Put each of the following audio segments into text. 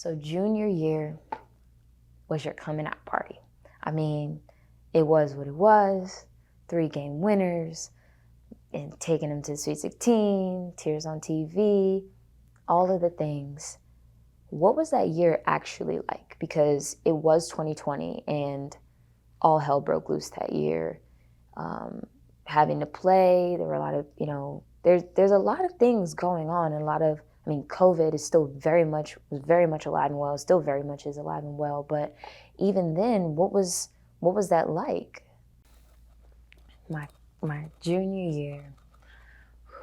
So junior year was your coming out party. I mean, it was what it was. 3-game winners, and taking them to the Sweet 16, tears on TV, all of the things. What was that year actually like? Because it was 2020 and all hell broke loose that year. Having to play, there were a lot of, there's a lot of things going on, and a lot of, COVID is still was very much alive and well, still very much is alive and well. But even then, what was that like? My junior year,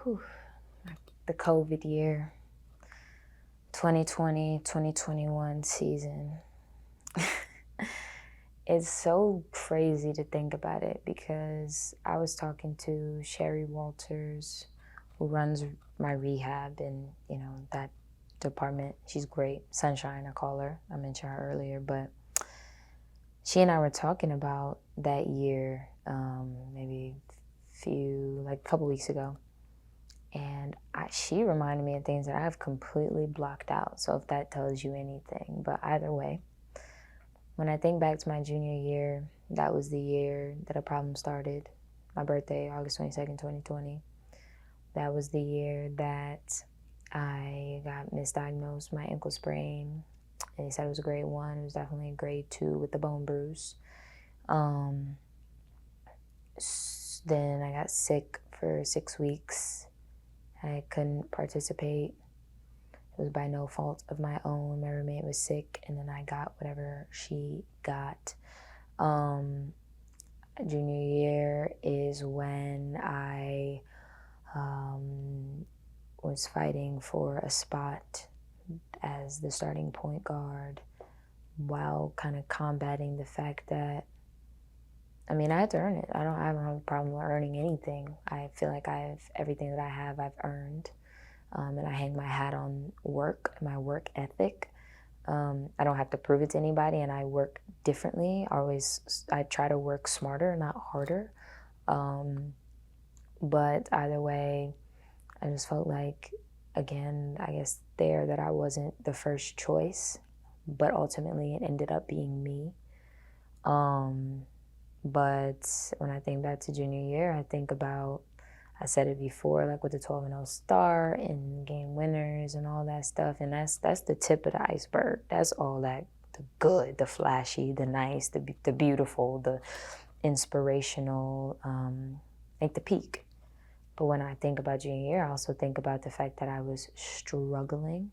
whew, the COVID year, 2020, 2021 season. It's so crazy to think about it, because I was talking to Sherry Walters, who runs my rehab in, that department. She's great. Sunshine, I call her. I mentioned her earlier, but she and I were talking about that year, maybe a couple weeks ago. And she reminded me of things that I've completely blocked out. So if that tells you anything, but either way, when I think back to my junior year, that was the year that a problem started. My birthday, August 22nd, 2020. That was the year that I got misdiagnosed, my ankle sprain. And they said it was a grade 1. It was definitely a grade 2 with the bone bruise. Then I got sick for 6 weeks. I couldn't participate. It was by no fault of my own. My roommate was sick, and then I got whatever she got. Junior year is when I was fighting for a spot as the starting point guard, while kind of combating the fact that, I had to earn it. I don't have a problem with earning anything. I feel like everything that I have, I've earned. And I hang my hat on work, my work ethic. I don't have to prove it to anybody, and I work differently. I try to work smarter, not harder. But either way, I just felt like, again, I guess that I wasn't the first choice, but ultimately it ended up being me. But when I think back to junior year, I think about, I said it before, like with the 12-0 start and game winners and all that stuff. And that's the tip of the iceberg. That's all that, the good, the flashy, the nice, the beautiful, the inspirational, like the peak. But when I think about junior year, I also think about the fact that I was struggling.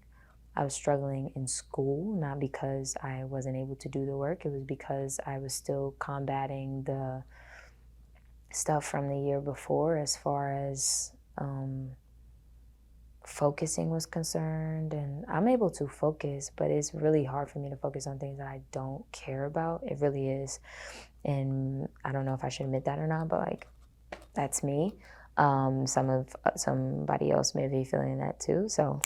I was struggling in school, not because I wasn't able to do the work. It was because I was still combating the stuff from the year before, as far as focusing was concerned. And I'm able to focus, but it's really hard for me to focus on things that I don't care about. It really is. And I don't know if I should admit that or not, but like, that's me. Somebody else may be feeling that too, so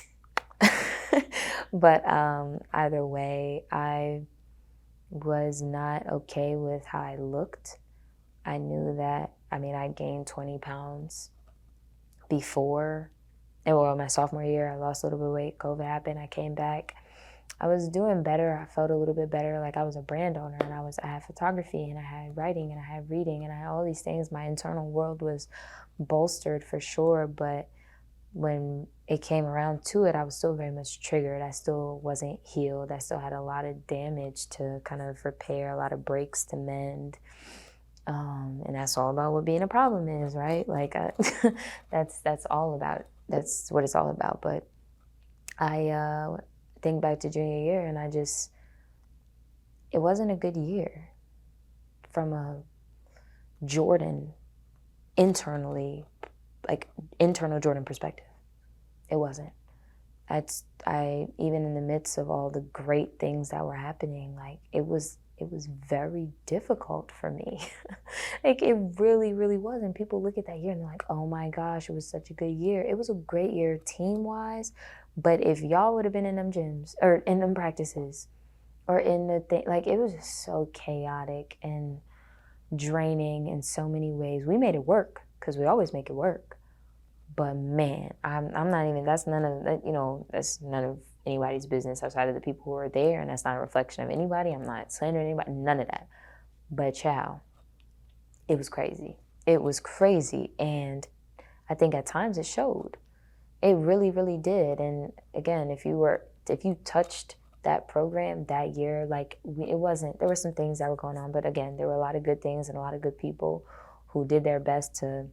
but either way, I was not okay with how I looked. I knew that, I gained 20 pounds before, my sophomore year. I lost a little bit of weight. COVID happened. I came back. I was doing better. I felt a little bit better. Like I was a brand owner, and I had photography, and I had writing, and I had reading, and I had all these things. My internal world was bolstered for sure. But when it came around to it, I was still very much triggered. I still wasn't healed. I still had a lot of damage to kind of repair, a lot of breaks to mend. And that's all about what being a problem is, right? Like that's what it's all about. But I think back to junior year, and it wasn't a good year from a Jordan internal Jordan perspective. It wasn't. Even in the midst of all the great things that were happening, like it was very difficult for me. Like it really, really was. And people look at that year and they're like, oh my gosh, it was such a good year. It was a great year team-wise, but if y'all would have been in them gyms or in them practices or in the thing, like it was just so chaotic and draining in so many ways. We made it work because we always make it work. But man, I'm not even, that's none of anybody's business outside of the people who are there, and that's not a reflection of anybody. I'm not slandering anybody, none of that. But child, it was crazy. It was crazy, and I think at times it showed. It really, really did. And again, if you touched that program that year, like it wasn't, there were some things that were going on, but again, there were a lot of good things and a lot of good people who did their best to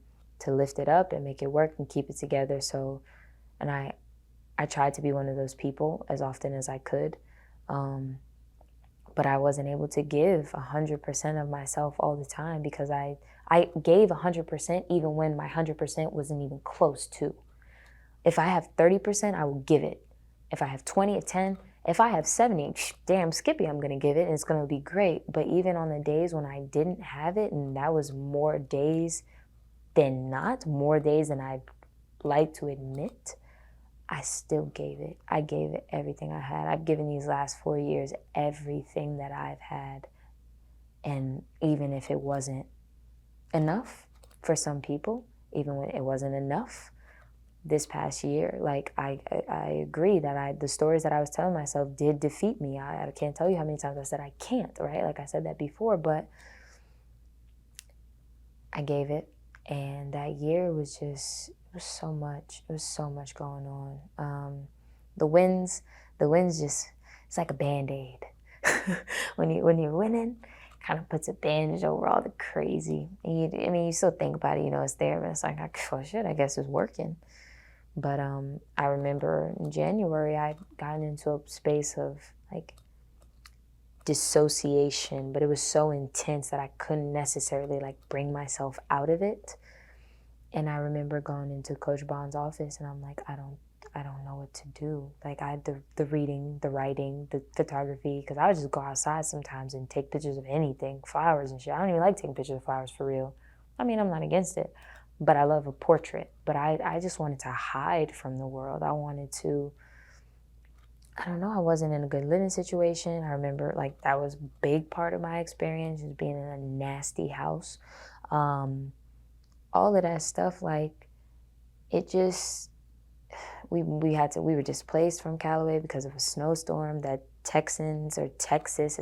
lift it up and make it work and keep it together. So, and I tried to be one of those people as often as I could. But I wasn't able to give 100% of myself all the time, because I gave 100% even when my 100% wasn't even close to. If I have 30%, I will give it. If I have 20, 10, if I have 70, damn Skippy, I'm going to give it, and it's going to be great. But even on the days when I didn't have it, and that was more days than not, more days than I'd like to admit, I still gave it. I gave it everything I had. I've given these last 4 years everything that I've had. And even if it wasn't enough for some people, even when it wasn't enough this past year, like I agree that the stories that I was telling myself did defeat me. I can't tell you how many times I said I can't, right? Like I said that before, but I gave it. And that year was just, it was so much. It was so much going on. The wins just, it's like a Band-Aid. when you're winning, kind of puts a bandage over all the crazy. And you still think about it, it's there, but it's like, oh shit, I guess it's working. But I remember in January, I'd gotten into a space of like dissociation, but it was so intense that I couldn't necessarily like bring myself out of it. And I remember going into Coach Bond's office, and I'm like, I don't know what to do. Like the reading, the writing, the photography, because I would just go outside sometimes and take pictures of anything, flowers and shit. I don't even like taking pictures of flowers for real. I mean, I'm not against it, but I love a portrait. But I just wanted to hide from the world. I wanted to, I don't know, I wasn't in a good living situation. I remember like that was a big part of my experience, just being in a nasty house. All of that stuff, like it just, we were displaced from Callaway because of a snowstorm that Texans or Texas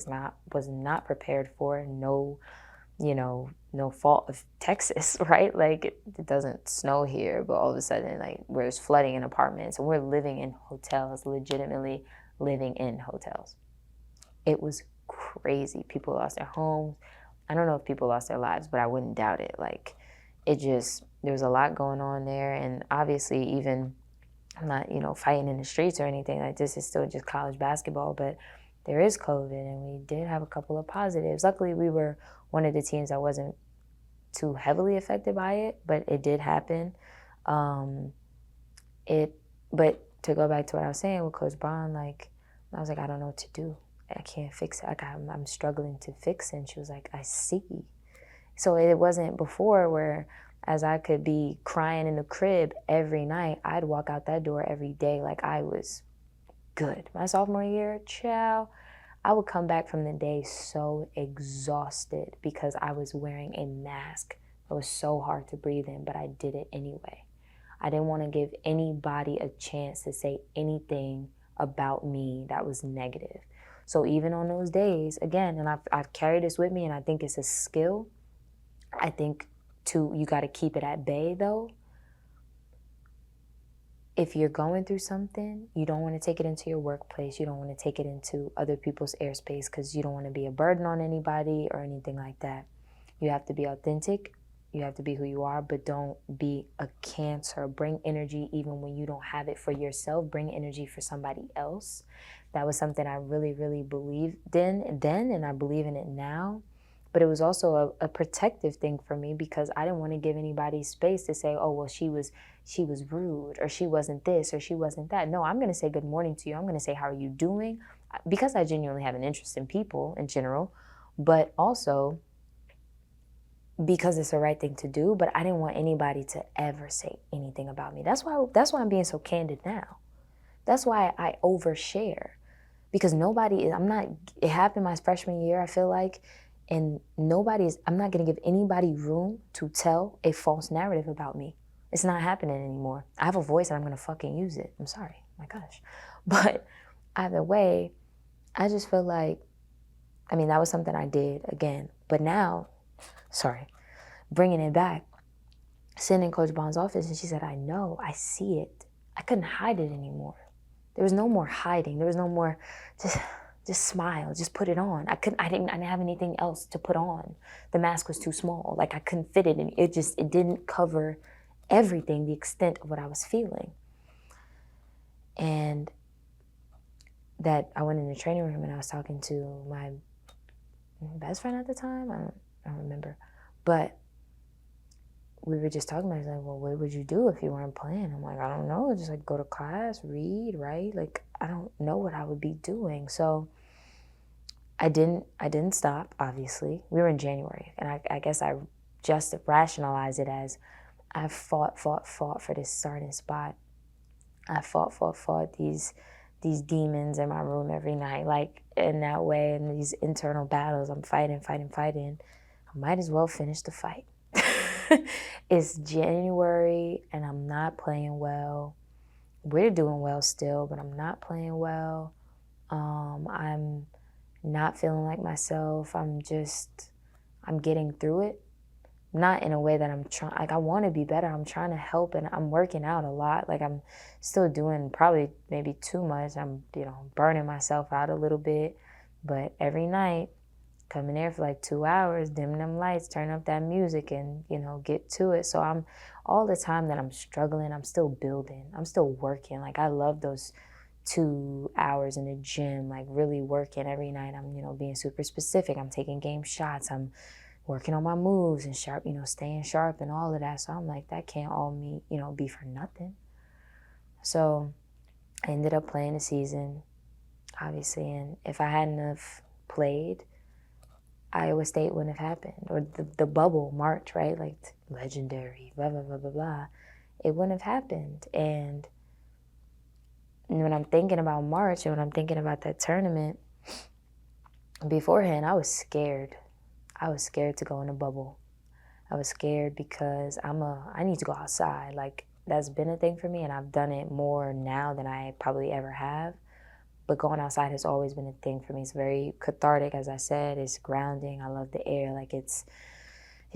was not prepared for. No fault of Texas, right? Like it doesn't snow here, but all of a sudden, like there's flooding in apartments, and we're living in hotels, legitimately living in hotels. It was crazy. People lost their homes. I don't know if people lost their lives, but I wouldn't doubt it. Like there was a lot going on there, and obviously even, I'm not, fighting in the streets or anything like this. It's still just college basketball, but there is COVID, and we did have a couple of positives. Luckily, we were one of the teams that wasn't too heavily affected by it, but it did happen. But to go back to what I was saying with Coach Bond, like, I was like, I don't know what to do. I can't fix it. Like, I'm struggling to fix it. And she was like, I see. So it wasn't before where, as I could be crying in the crib every night, I'd walk out that door every day like I was good. My sophomore year, child, I would come back from the day so exhausted because I was wearing a mask. It was so hard to breathe in, but I did it anyway. I didn't want to give anybody a chance to say anything about me that was negative. So even on those days, again, and I've carried this with me, and I think it's a skill. I think you got to keep it at bay though. If you're going through something, you don't want to take it into your workplace. You don't want to take it into other people's airspace because you don't want to be a burden on anybody or anything like that. You have to be authentic. You have to be who you are, but don't be a cancer. Bring energy even when you don't have it for yourself. Bring energy for somebody else. That was something I really, really believed in then, and I believe in it now. But it was also a protective thing for me because I didn't want to give anybody space to say, oh, well, she was rude, or she wasn't this, or she wasn't that. No, I'm going to say good morning to you. I'm going to say, how are you doing? Because I genuinely have an interest in people in general, but also because it's the right thing to do. But I didn't want anybody to ever say anything about me. That's why I'm being so candid now. That's why I overshare, because it happened my freshman year, I feel like. And I'm not going to give anybody room to tell a false narrative about me. It's not happening anymore. I have a voice and I'm going to fucking use it. I'm sorry. My gosh. But either way, I just feel like, I mean, that was something I did again. But now, bringing it back, sitting in Coach Bond's office, and she said, I know, I see it. I couldn't hide it anymore. There was no more hiding. There was no more just smile, just put it on. I didn't have anything else to put on. The mask was too small. Like I couldn't fit it in. It didn't cover everything, the extent of what I was feeling. And that I went in the training room and I was talking to my best friend at the time. I don't remember. But we were just talking about it. Like, well, what would you do if you weren't playing? I'm like, I don't know. Just like go to class, read, write. Like, I don't know what I would be doing. So I didn't stop, obviously. We were in January. And I guess I just rationalized it as I fought for this starting spot. I fought these demons in my room every night. Like in that way, in these internal battles, I'm fighting. I might as well finish the fight. It's January and I'm not playing well. We're doing well still, but I'm not playing well. I'm not feeling like myself. I'm getting through it. Not in a way that I'm trying, like I want to be better. I'm trying to help and I'm working out a lot. Like I'm still doing probably maybe too much. I'm, burning myself out a little bit. But every night, come in there for like 2 hours, dim them lights, turn up that music and, get to it. So I'm all the time that I'm struggling, I'm still building. I'm still working. Like I love those 2 hours in the gym, like really working every night. I'm, being super specific. I'm taking game shots. I'm working on my moves and staying sharp and all of that. So I'm like, that can't all be for nothing. So I ended up playing the season, obviously. And if I hadn't have played, Iowa State wouldn't have happened. Or the bubble March, right? Like legendary, blah, blah, blah, blah, blah. It wouldn't have happened. And when I'm thinking about March and when I'm thinking about that tournament, beforehand, I was scared. I was scared to go in a bubble. I was scared because I need to go outside. Like that's been a thing for me and I've done it more now than I probably ever have. But going outside has always been a thing for me. It's very cathartic, as I said. It's grounding. I love the air. Like it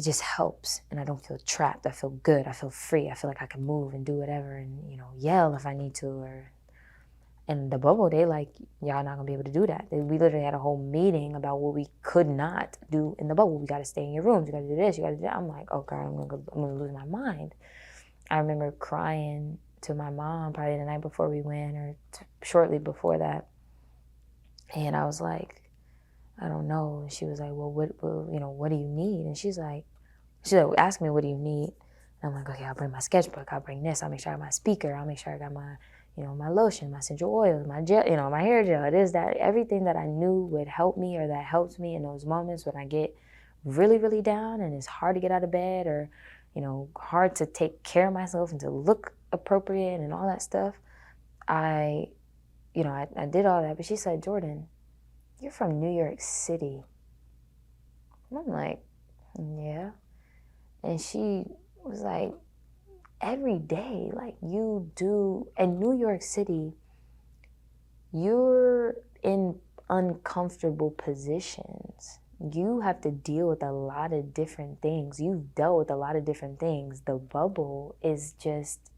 just helps and I don't feel trapped. I feel good. I feel free. I feel like I can move and do whatever and, yell if I need to and the bubble, they like, y'all not gonna be able to do that. We literally had a whole meeting about what we could not do in the bubble. We gotta stay in your rooms. You gotta do this. You gotta do that. I'm like, oh God, I'm gonna lose my mind. I remember crying to my mom probably the night before we went or shortly before that. And I was like, I don't know. And she was like, well, what do you need? And she's like, ask me, what do you need? And I'm like, okay, I'll bring my sketchbook. I'll bring this. I'll make sure I got my speaker. I'll make sure I got my my lotion, my essential oils, my gel, my hair gel, it is that, everything that I knew would help me or that helps me in those moments when I get really, really down and it's hard to get out of bed or, hard to take care of myself and to look appropriate and all that stuff. I did all that, but she said, Jordan, you're from New York City. And I'm like, yeah. And she was like, every day, like you do in New York City, you're in uncomfortable positions. You have to deal with a lot of different things. You've dealt with a lot of different things. The bubble is just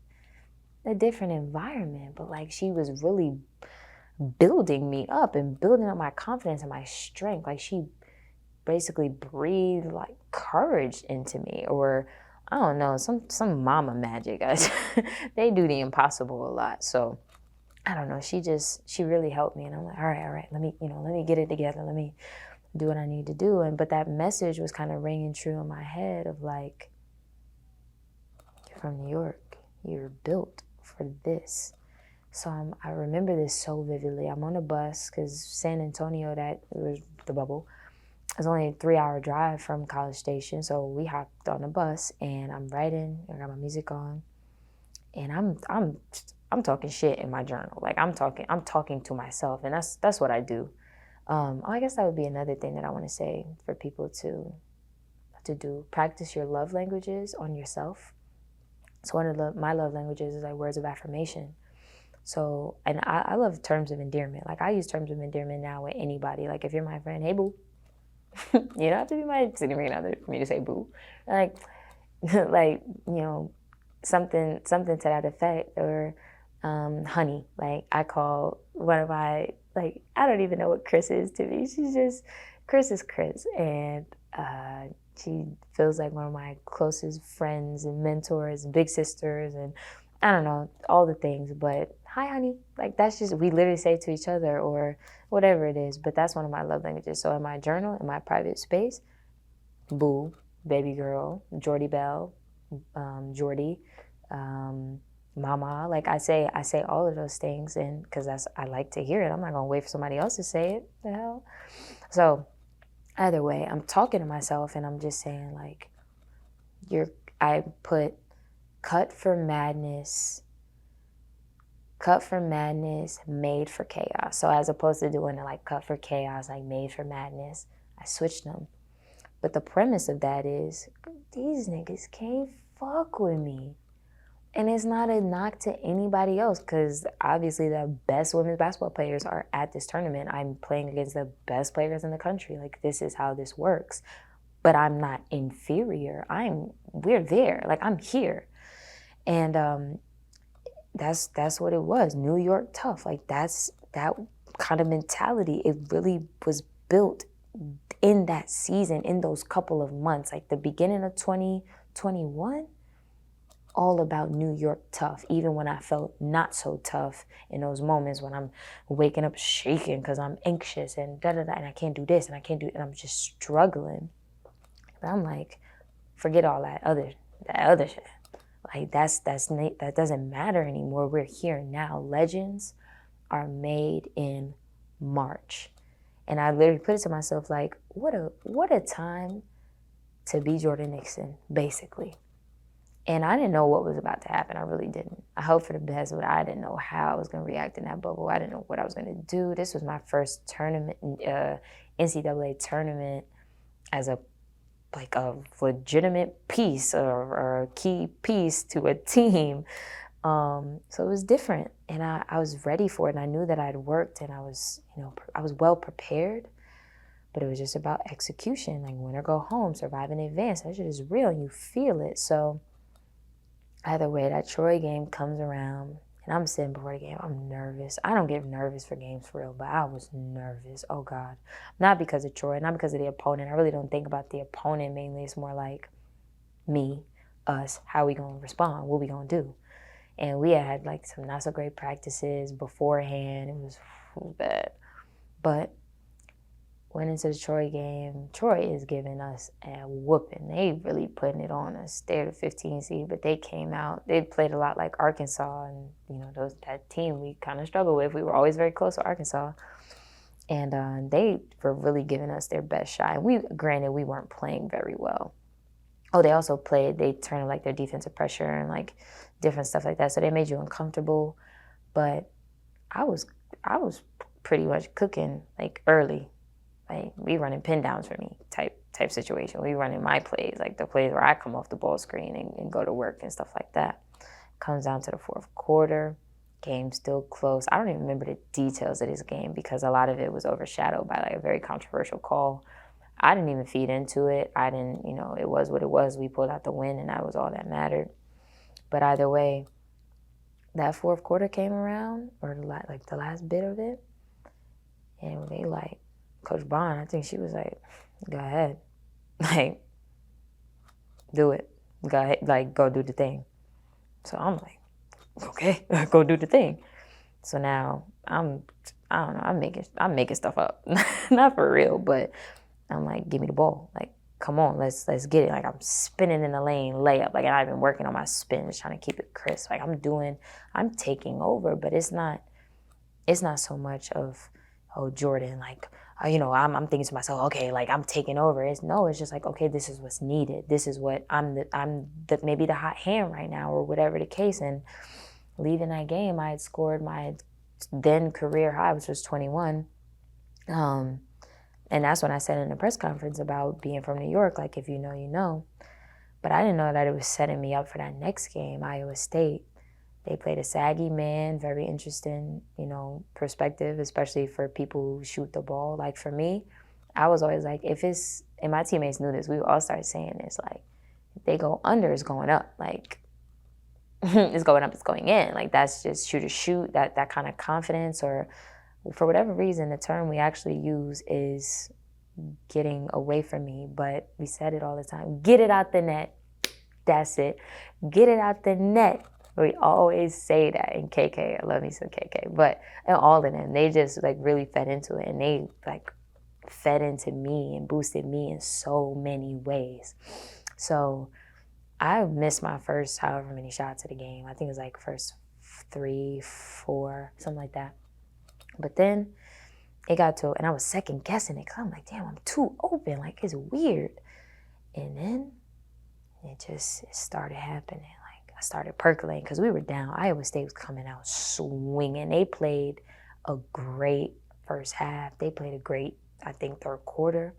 a different environment, but like she was really building me up and building up my confidence and my strength. Like she basically breathed like courage into me, or I don't know, some mama magic. They do the impossible a lot. So I don't know. She really helped me, and I'm like, all right. Let me get it together. Let me do what I need to do. But that message was kind of ringing true in my head of like, you're from New York. You're built for this. So I remember this so vividly. I'm on a bus because San Antonio, that was the bubble. It's only a 3-hour drive from College Station, so we hopped on the bus, and I'm writing. I got my music on, and I'm talking shit in my journal. Like I'm talking to myself, and that's what I do. I guess that would be another thing that I want to say for people to do. Practice your love languages on yourself. So one of my love languages is like words of affirmation. So, and I love terms of endearment. Like, I use terms of endearment now with anybody. Like, if you're my friend, hey, boo. You don't have to be my significant other for me to say boo. Like, like, something to that effect. Or honey. Like, I call one of my, like, I don't even know what Chris is to me. Chris is Chris. And she feels like one of my closest friends and mentors and big sisters, and I don't know, all the things. But hi, honey. Like, that's just, we literally say to each other, or whatever it is. But that's one of my love languages. So in my journal, in my private space, boo, baby girl, Jordy Bell, Jordy, mama. Like, I say all of those things, and because I like to hear it. I'm not gonna wait for somebody else to say it. The hell. So either way, I'm talking to myself, and I'm just saying, like, I put cut for madness, made for chaos. So as opposed to doing it like cut for chaos, like made for madness, I switched them. But the premise of that is, these niggas can't fuck with me. And it's not a knock to anybody else, because obviously the best women's basketball players are at this tournament. I'm playing against the best players in the country. Like, this is how this works. But I'm not inferior. We're there. Like, I'm here. And that's what it was. New York tough. Like, that kind of mentality. It really was built in that season, in those couple of months, like the beginning of 2021, all about New York tough, even when I felt not so tough in those moments when I'm waking up shaking because I'm anxious and da-da-da, and I can't do this and I can't do it, and I'm just struggling. But I'm like, forget all that other shit. Like, that doesn't matter anymore. We're here now. Legends are made in March. And I literally put it to myself, like, what a time to be Jordan Nixon, basically. And I didn't know what was about to happen. I really didn't. I hoped for the best, but I didn't know how I was going to react in that bubble. I didn't know what I was going to do. This was my first tournament, NCAA tournament, as a legitimate piece or a key piece to a team. So it was different, and I was ready for it, and I knew that I'd worked, and I was well prepared, but it was just about execution, like win or go home, survive in advance. That shit is real, and you feel it. So either way, that Troy game comes around, and I'm sitting before the game. I'm nervous. I don't get nervous for games for real, but I was nervous. Oh God, not because of Troy, not because of the opponent. I really don't think about the opponent mainly. It's more like me, us, how we gonna respond, what we gonna do. And we had like some not so great practices beforehand. It was bad. But went into the Troy game. Troy is giving us a whooping. They really putting it on us. They're the 15 seed, but they came out. They played a lot like Arkansas, and that team we kind of struggled with. We were always very close to Arkansas. And they were really giving us their best shot. And granted, we weren't playing very well. Oh, they also they turned like their defensive pressure and like different stuff like that. So they made you uncomfortable. But I was pretty much cooking like early. Like, we running pin downs for me type situation. We running my plays, like the plays where I come off the ball screen and go to work and stuff like that. Comes down to the fourth quarter. Game still close. I don't even remember the details of this game because a lot of it was overshadowed by like a very controversial call. I didn't even feed into it. It was what it was. We pulled out the win, and that was all that mattered. But either way, that fourth quarter came around, or the last bit of it, and they like, Coach Bond, I think she was like, go ahead. Like, do it. Go ahead, like, go do the thing. So I'm like, okay, go do the thing. So now I don't know, I'm making stuff up. Not for real, but I'm like, give me the ball. Like, come on, let's get it. Like, I'm spinning in the lane, layup. Like, and I've been working on my spin, just trying to keep it crisp. Like, I'm taking over, but it's not so much of, oh, Jordan, like, I'm thinking to myself, okay, like, I'm taking over. It's just like, okay, this is what's needed. This is what maybe the hot hand right now, or whatever the case. And leaving that game, I had scored my then career high, which was 21. And that's when I said in the press conference about being from New York, like, if you know, you know. But I didn't know that it was setting me up for that next game, Iowa State. They played a saggy man, very interesting, perspective, especially for people who shoot the ball. Like for me, I was always like, and my teammates knew this, we all started saying this, like, if they go under, it's going up. Like, it's going up, it's going in. Like, that's just shoot, that kind of confidence, or for whatever reason, the term we actually use is getting away from me, but we said it all the time. Get it out the net. That's it. Get it out the net. We always say that in KK. I love me some KK. But and all of them, they just like really fed into it, and they like fed into me and boosted me in so many ways. So I missed my first however many shots of the game. I think it was like first 3, 4, something like that. But then it got to, and I was second guessing it, because I'm like, damn, I'm too open. Like, it's weird. And then it started happening. Like, I started percolating, because we were down. Iowa State was coming out swinging. They played a great first half. They played a great, I think, third quarter.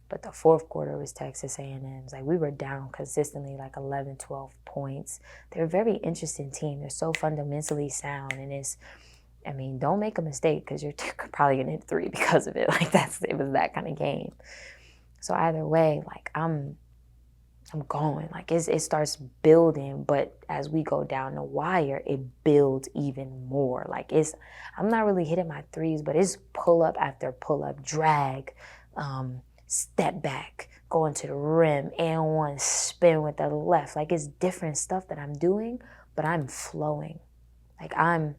But the fourth quarter was Texas A&M's. Like, we were down consistently, like 11, 12 points. They're a very interesting team. They're so fundamentally sound, and don't make a mistake, because you're probably gonna hit 3 because of it. Like, it was that kind of game. So either way, like, I'm going. Like, it starts building, but as we go down the wire, it builds even more. Like, I'm not really hitting my 3s, but it's pull up after pull up, drag, step back, going to the rim, and one spin with the left. Like, it's different stuff that I'm doing, but I'm flowing. Like, I'm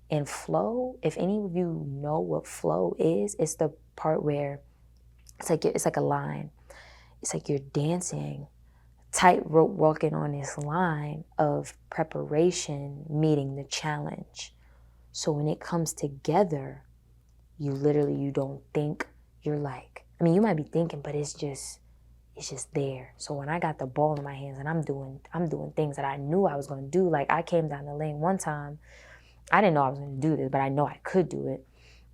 in flow. If any of you know what flow is, it's the part where it's like a line. It's like you're dancing, tightrope walking on this line of preparation meeting the challenge. So when it comes together, you don't think. You're like, you might be thinking, but it's just there. So when I got the ball in my hands and I'm doing things that I knew I was going to do. Like, I came down the lane one time. I didn't know I was going to do this, but I know I could do it.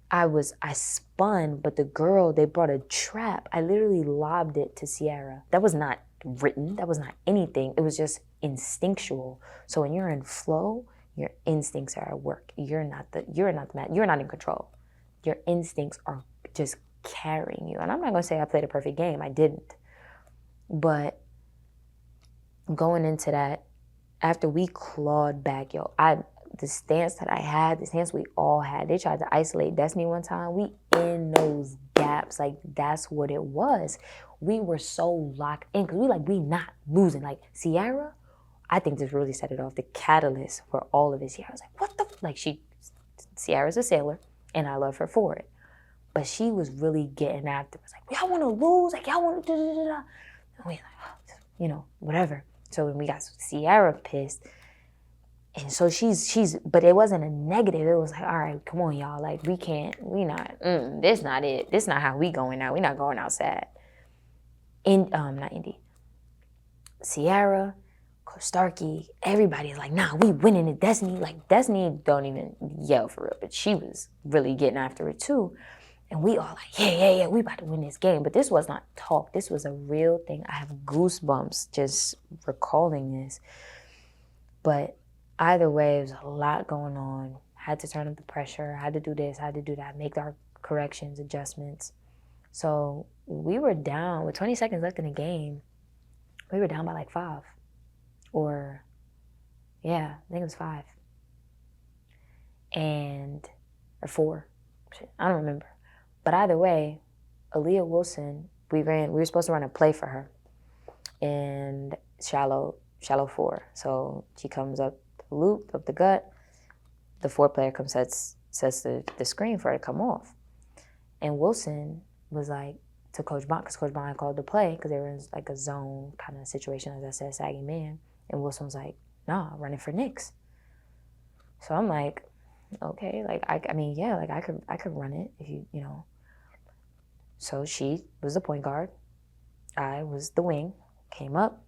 I spun, but the girl, they brought a trap. I literally lobbed it to Sierra. That was not written. That was not anything. It was just instinctual. So when you're in flow, your instincts are at work. You're not in control. Your instincts are just carrying you. And I'm not going to say I played a perfect game. I didn't. But going into that, after we clawed back, the stance that I had, the stance we all had, they tried to isolate Destiny one time. We in those gaps. Like, that's what it was. We were so locked in, because we not losing. Like, Sierra, I think this really set it off, the catalyst for all of this. I was like, what the, like, Sierra's a sailor, and I love her for it. But she was really getting after us. Like, y'all want to lose? Like, y'all want to da-da-da-da. And we like, whatever. So when we got Sierra pissed, and so but it wasn't a negative. It was like, all right, come on, y'all. Like, this not it. This not how we going out. We not going outside. Not Indy. Sierra, Coach Starkey, everybody's like, nah, we winning it. Destiny. Like, Destiny don't even yell for real, but she was really getting after it too. And we all like, yeah, we about to win this game. But this was not talk. This was a real thing. I have goosebumps just recalling this. But either way, there's a lot going on. Had to turn up the pressure. Had to do this. Had to do that. Make our corrections, adjustments. So we were down with 20 seconds left in the game. We were down by like 5. Or, yeah, I think it was 5. Or 4. Shit, I don't remember. But either way, Aaliyah Wilson, we were supposed to run a play for her in shallow 4. So she comes up the loop, up the gut. The 4 player comes, sets the screen for her to come off. And Wilson was like, to Coach Bond, because Coach Bond called the play, because they were in like a zone kind of situation, as I said, sagging man. And Wilson was like, nah, running for Knicks. So I'm like, okay, like, I could run it if you know. So she was the point guard. I was the wing. Came up,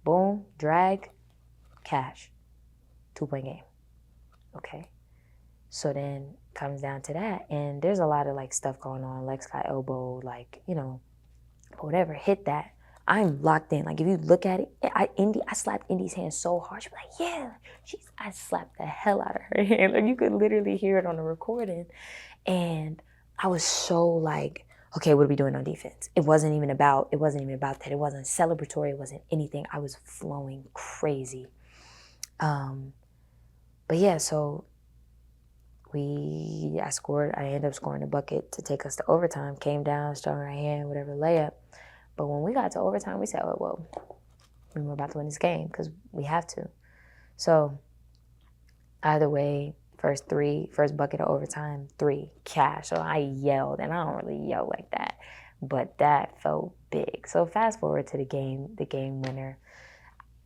boom, drag, cash. 2-point game. Okay. So then comes down to that, and there's a lot of like stuff going on. Lex got elbowed, like, whatever, hit that. I'm locked in. Like, if you look at it, I slapped Indy's hand so hard. She'd be like, yeah. I slapped the hell out of her hand. Like, you could literally hear it on the recording. And I was so like, okay, what are we doing on defense? It wasn't even about that. It wasn't celebratory. It wasn't anything. I was flowing crazy. But yeah, so I ended up scoring a bucket to take us to overtime, came down, strung our hand, whatever, layup. But when we got to overtime, we said, oh, well, we're about to win this game because we have to. So either way, first bucket of overtime, 3, cash. So I yelled, and I don't really yell like that, but that felt big. So fast forward to the game winner.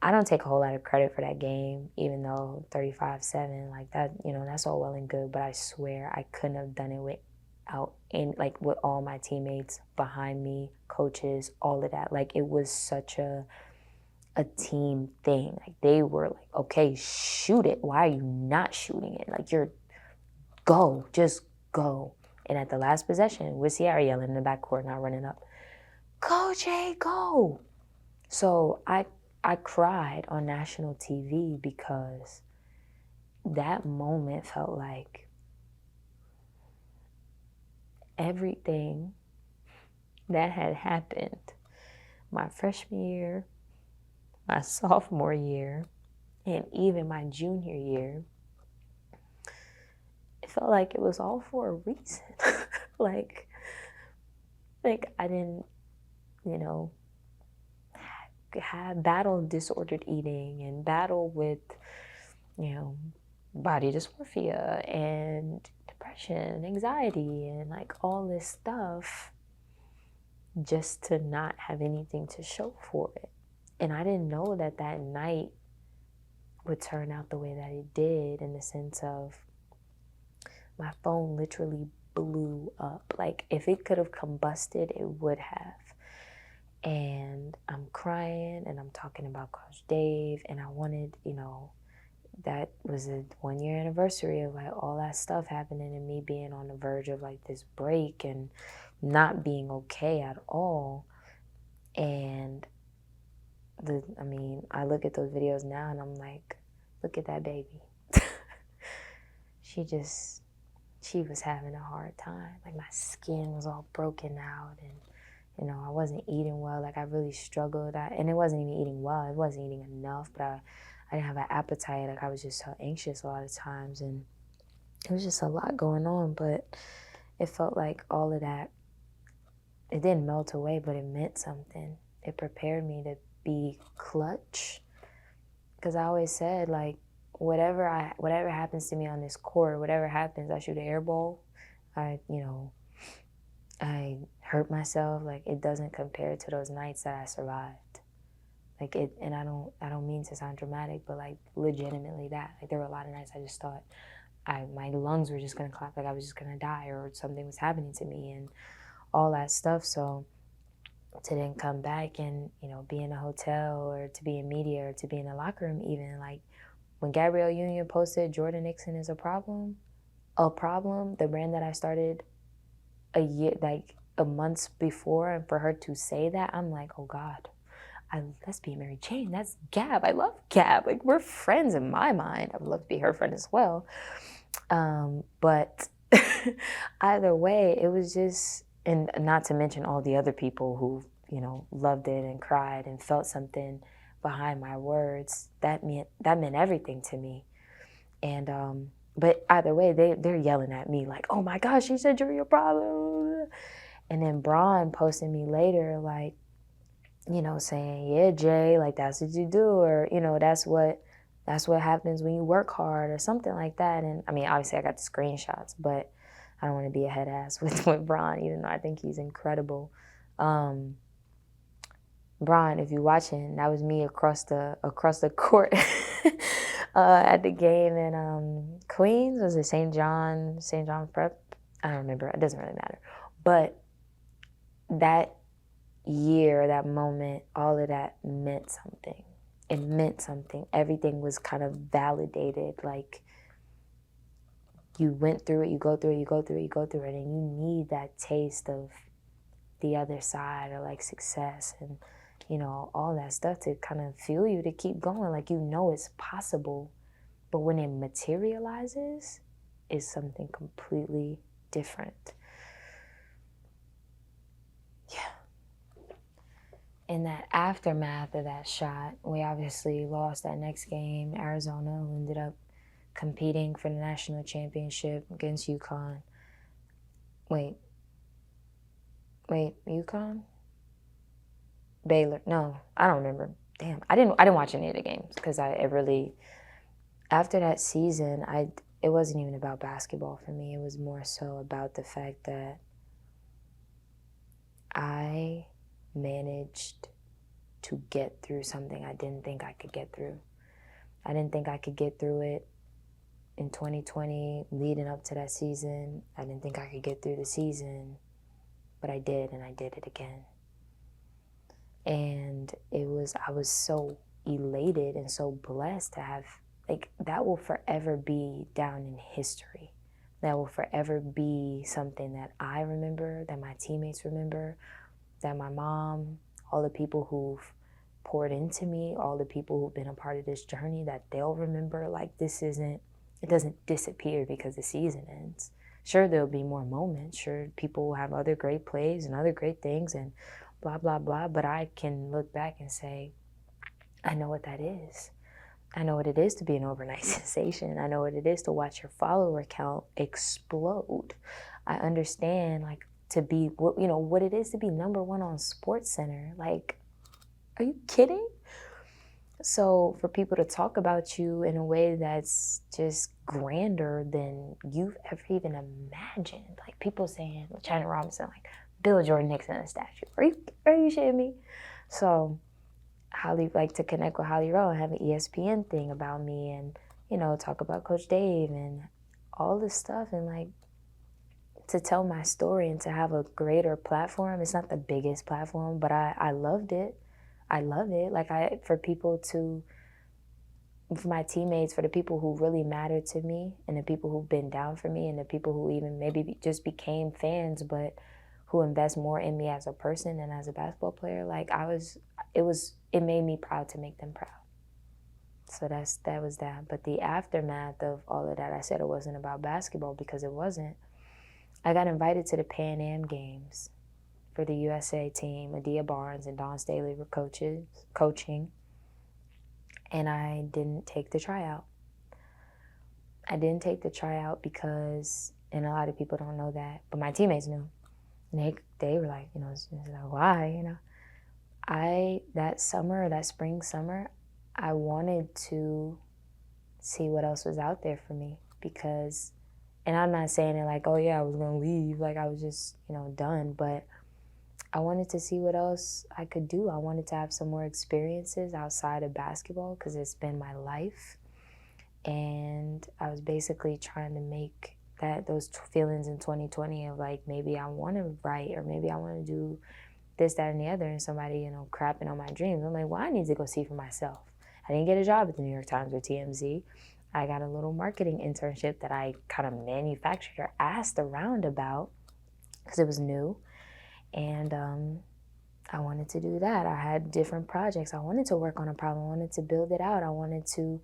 I don't take a whole lot of credit for that game, even though 35-7, like that, that's all well and good, but I swear I couldn't have done it with all my teammates behind me, coaches, all of that. Like, it was such a team thing. Like, they were like, okay, shoot it. Why are you not shooting it? Like, just go. And at the last possession, with Sierra yelling in the backcourt, not running up, go, Jay, go. So I cried on national TV because that moment felt like everything that had happened my freshman year, my sophomore year, and even my junior year, it felt like it was all for a reason. like I didn't, have battled disordered eating and battle with, body dysmorphia and depression and anxiety and like all this stuff just to not have anything to show for it. And I didn't know that night would turn out the way that it did, in the sense of my phone literally blew up. Like, if it could have combusted, it would have. And I'm crying and I'm talking about Coach Dave, and I wanted, that was a 1-year anniversary of like all that stuff happening and me being on the verge of like this break and not being okay at all. And I look at those videos now and I'm like, look at that baby. She was having a hard time. Like, my skin was all broken out, and I wasn't eating well. Like, I really struggled. And it wasn't even eating well. I wasn't eating enough, but I didn't have an appetite. Like, I was just so anxious a lot of times, and it was just a lot going on. But it felt like all of that, it didn't melt away, but it meant something. It prepared me to be clutch, because I always said, like, whatever happens to me on this court, whatever happens, I shoot an air ball, I hurt myself, like, it doesn't compare to those nights that I survived. Like, and I don't mean to sound dramatic, but like, legitimately that. Like, there were a lot of nights I just thought my lungs were just gonna collapse, like I was just gonna die, or something was happening to me, and all that stuff. So to then come back and, be in a hotel, or to be in media, or to be in a locker room even, like, when Gabrielle Union posted Jordan Nixon is a problem, the brand that I started a month before, and for her to say that, I'm like, oh God, let's be Mary Jane. That's Gab. I love Gab. Like, we're friends in my mind. I would love to be her friend as well. But either way, it was just, and not to mention all the other people who, loved it and cried and felt something behind my words. That meant everything to me. And but either way, they're yelling at me like, oh my gosh, she said you're your problem. And then Braun posted me later, like, saying, yeah, Jay, like, that's what you do, or, that's what happens when you work hard, or something like that. And obviously I got the screenshots, but I don't want to be a head ass with Braun, even though I think he's incredible. Braun, if you're watching, that was me across the court at the game in Queens. Was it St. John Prep? I don't remember. It doesn't really matter. But that year, that moment, all of that meant something. It meant something. Everything was kind of validated. Like, you went through it, you go through it, and you need that taste of the other side, or like success. And all that stuff to kind of fuel you to keep going. Like, it's possible. But when it materializes, it's something completely different. Yeah. In that aftermath of that shot, we obviously lost that next game. Arizona, who ended up competing for the national championship against UConn. Wait, UConn? Baylor? No, I don't remember. Damn, I didn't watch any of the games because after that season, it wasn't even about basketball for me. It was more so about the fact that I managed to get through something I didn't think I could get through. I didn't think I could get through it in 2020, leading up to that season. I didn't think I could get through the season, but I did, and I did it again. And I was so elated and so blessed to have, that will forever be down in history. That will forever be something that I remember, that my teammates remember, that my mom, all the people who've poured into me, all the people who've been a part of this journey, that they'll remember. Like, it doesn't disappear because the season ends. Sure, there'll be more moments. Sure, people will have other great plays and other great things and blah, blah, blah. But I can look back and say, I know what that is. I know what it is to be an overnight sensation. I know what it is to watch your follower count explode. I understand, to be, what it is to be number one on SportsCenter. Like, are you kidding? So for people to talk about you in a way that's just grander than you've ever even imagined, like people saying, China Robinson, build Jordan Nixon a statue. Are you shitting me? So to connect with Holly Rowe and have an ESPN thing about me and, talk about Coach Dave and all this stuff, and to tell my story and to have a greater platform. It's not the biggest platform, but I loved it. I love it. For my teammates, for the people who really mattered to me and the people who've been down for me and the people who even maybe just became fans, but who invest more in me as a person and as a basketball player, it made me proud to make them proud. So that was that. But the aftermath of all of that, I said it wasn't about basketball because it wasn't. I got invited to the Pan Am Games for the USA team. Adia Barnes and Dawn Staley were coaching, and I didn't take the tryout. I didn't take the tryout because, and a lot of people don't know that, but my teammates knew. And they were like, why, that spring summer, I wanted to see what else was out there for me because, and I'm not saying it oh yeah, I was going to leave, I was just, done, but I wanted to see what else I could do. I wanted to have some more experiences outside of basketball because it's been my life. And I was basically trying to make those feelings in 2020 of maybe I want to write or maybe I want to do this, that, and the other, and somebody, crapping on my dreams. I'm like, well, I need to go see for myself. I didn't get a job at the New York Times or TMZ. I got a little marketing internship that I kind of manufactured or asked around about because it was new. And I wanted to do that. I had different projects. I wanted to work on a problem. I wanted to build it out. I wanted to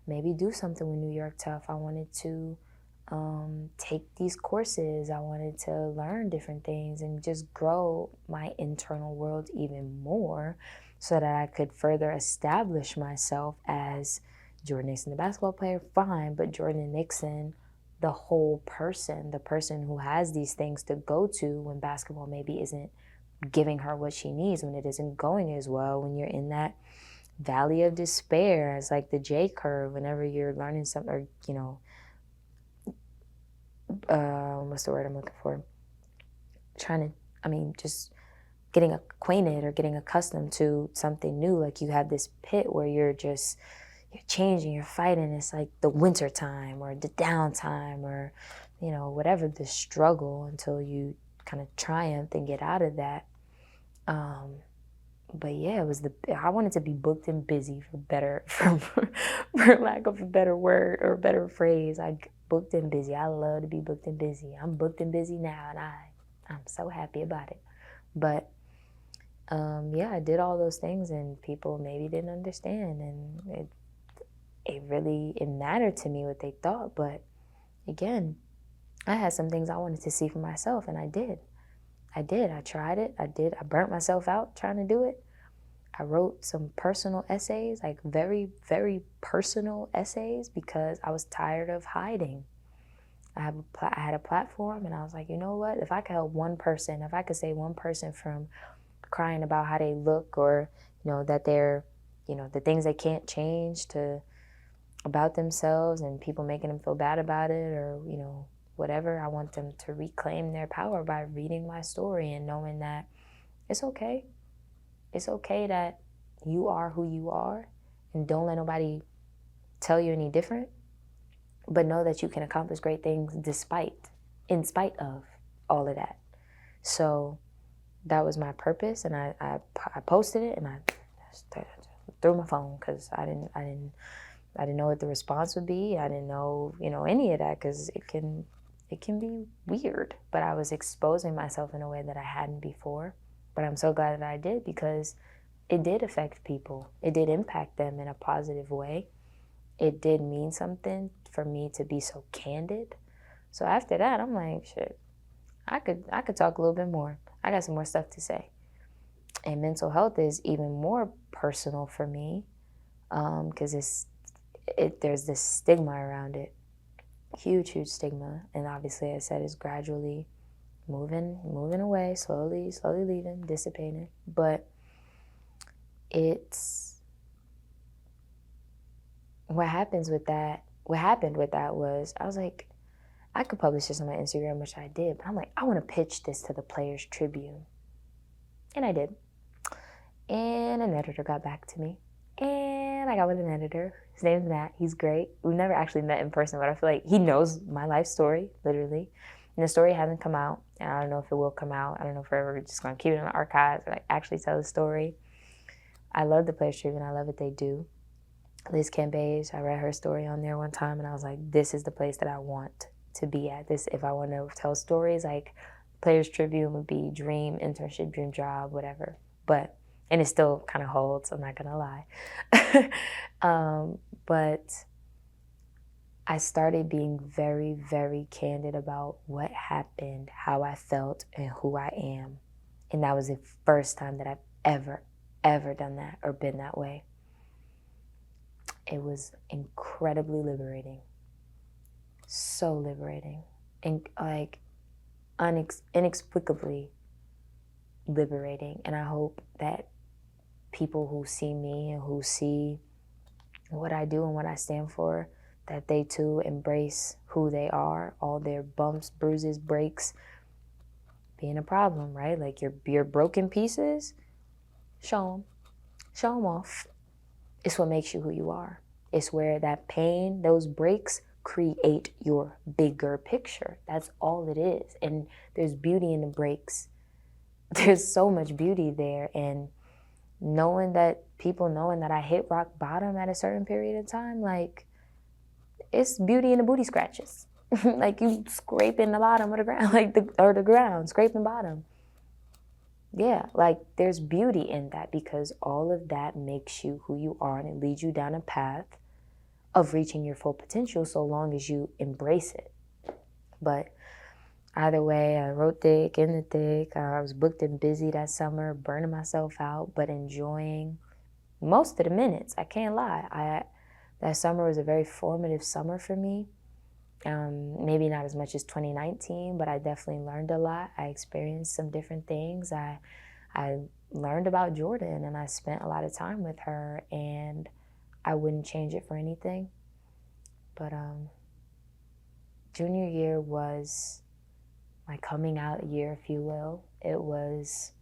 maybe do something with New York Tough. I wanted to take these courses. I wanted to learn different things and just grow my internal world even more so that I could further establish myself as Jordan Nixon, the basketball player, fine, but Jordan Nixon, the whole person, the person who has these things to go to when basketball maybe isn't giving her what she needs, when it isn't going as well, when you're in that valley of despair. It's like the J curve whenever you're learning something, or, what's the word I'm looking for? Just getting acquainted or getting accustomed to something new. You have this pit where you're changing, you're fighting. It's like the winter time or the downtime or, whatever the struggle until you kind of triumph and get out of that. But yeah, I wanted to be booked and busy for lack of a better word or a better phrase. Booked and busy. I love to be booked and busy. I'm booked and busy now, and I'm so happy about it. But yeah, I did all those things and people maybe didn't understand, and it mattered to me what they thought. But again, I had some things I wanted to see for myself, and I did. I tried it. I burnt myself out trying to do it. I wrote some personal essays, like very, very personal essays, because I was tired of hiding. I had a platform, and I was like, you know what? If I could help one person, if I could save one person from crying about how they look, or that they're, the things they can't change to about themselves, and people making them feel bad about it, or whatever. I want them to reclaim their power by reading my story and knowing that it's okay. It's okay that you are who you are, and don't let nobody tell you any different, but know that you can accomplish great things in spite of all of that. So that was my purpose, and I posted it, and I threw my phone because I didn't know what the response would be. I didn't know any of that, because it can be weird. But I was exposing myself in a way that I hadn't before. But I'm so glad that I did, because it did affect people. It did impact them in a positive way. It did mean something for me to be so candid. So after that, I'm like, shit, I could talk a little bit more. I got some more stuff to say. And mental health is even more personal for me, because there's this stigma around it. Huge, huge stigma. And obviously, I said, it's gradually moving away, slowly leaving, dissipating. But it's what happened with that was, I was like, I could publish this on my Instagram, which I did, but I'm like, I want to pitch this to the Players Tribune. And I did. And an editor got back to me. And I got with an editor. His name's Matt. He's great. We've never actually met in person, but I feel like he knows my life story, literally. And the story hasn't come out, and I don't know if it will come out. I don't know if we're ever just going to keep it in the archives or actually tell the story. I love the Players Tribune. I love what they do. Liz Cambage, I read her story on there one time, and I was like, this is the place that I want to be at. This, if I want to tell stories, like Players Tribune would be dream internship, dream job, whatever. And it still kind of holds, I'm not going to lie. But I started being very, very candid about what happened, how I felt, and who I am. And that was the first time that I've ever done that or been that way. It was incredibly liberating. So liberating. And like inexplicably liberating. And I hope that people who see me and who see what I do and what I stand for, that they too embrace who they are, all their bumps, bruises, breaks, being a problem, right? Like your broken pieces, show them off. It's what makes you who you are. It's where that pain, those breaks, create your bigger picture. That's all it is. And there's beauty in the breaks. There's so much beauty there. And people knowing that I hit rock bottom at a certain period of time, like, it's beauty in the booty scratches. Like you scraping the bottom of the ground, the ground, scraping bottom. Yeah, like there's beauty in that, because all of that makes you who you are, and it leads you down a path of reaching your full potential, so long as you embrace it. But either way, I wrote thick, in the thick. I was booked and busy that summer, burning myself out, but enjoying most of the minutes. I can't lie. That summer was a very formative summer for me. Maybe not as much as 2019, but I definitely learned a lot. I experienced some different things. I learned about Jordan, and I spent a lot of time with her, and I wouldn't change it for anything. But junior year was my coming out year, if you will. It was,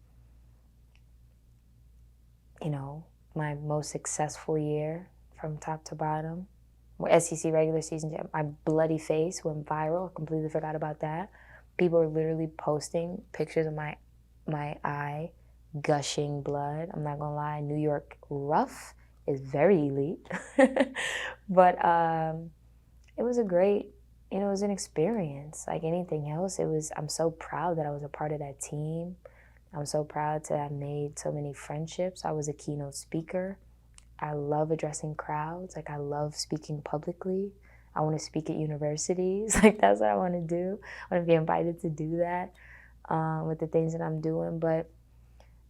my most successful year from top to bottom. SEC regular season, my bloody face went viral. I completely forgot about that. People were literally posting pictures of my eye gushing blood. I'm not gonna lie, New York rough is very elite. But it was a great, it was an experience like anything else. I'm so proud that I was a part of that team. I'm so proud to have made so many friendships. I was a keynote speaker. I love addressing crowds. Like, I love speaking publicly. I want to speak at universities. Like, that's what I want to do. I want to be invited to do that with the things that I'm doing. But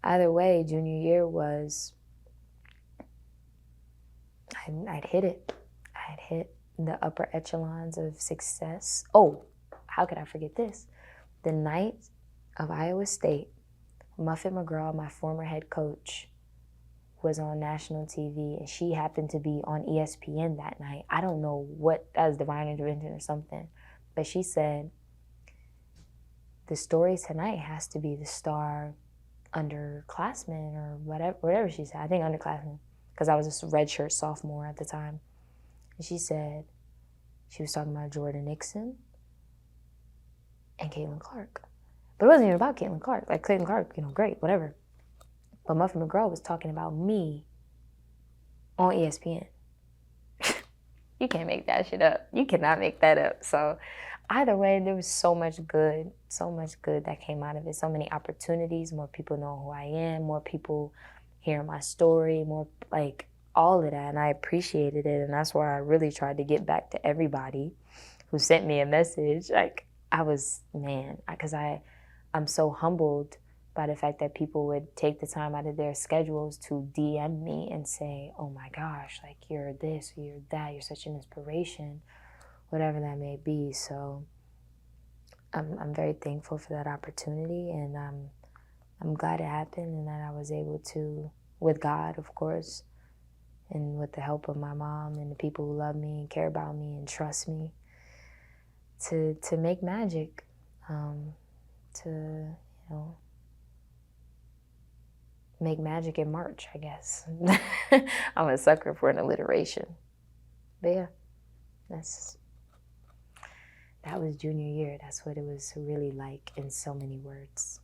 either way, junior year was, I'd hit it. I'd hit the upper echelons of success. Oh, how could I forget this? The night of Iowa State, Muffet McGraw, my former head coach, was on national TV, and she happened to be on ESPN that night. I don't know what, that was divine intervention or something, but she said, the story tonight has to be the star underclassmen or whatever she said. I think underclassmen, because I was a redshirt sophomore at the time. And she said, she was talking about Jordan Nixon and Caitlin Clark. But it wasn't even about Caitlin Clark. Like, Caitlin Clark, great, whatever. But Muffet McGraw was talking about me on ESPN. You can't make that shit up. You cannot make that up. So either way, there was so much good that came out of it. So many opportunities, more people know who I am, more people hear my story, more, like, all of that. And I appreciated it. And that's why I really tried to get back to everybody who sent me a message. Like, I was, man, because I'm so humbled by the fact that people would take the time out of their schedules to DM me and say, oh my gosh, like, you're this, you're that, you're such an inspiration, whatever that may be. So I'm very thankful for that opportunity, and I'm glad it happened and that I was able to, with God, of course, and with the help of my mom and the people who love me and care about me and trust me, to make magic, to, make magic in March, I guess. I'm a sucker for an alliteration. But yeah, that was junior year. That's what it was really like in so many words.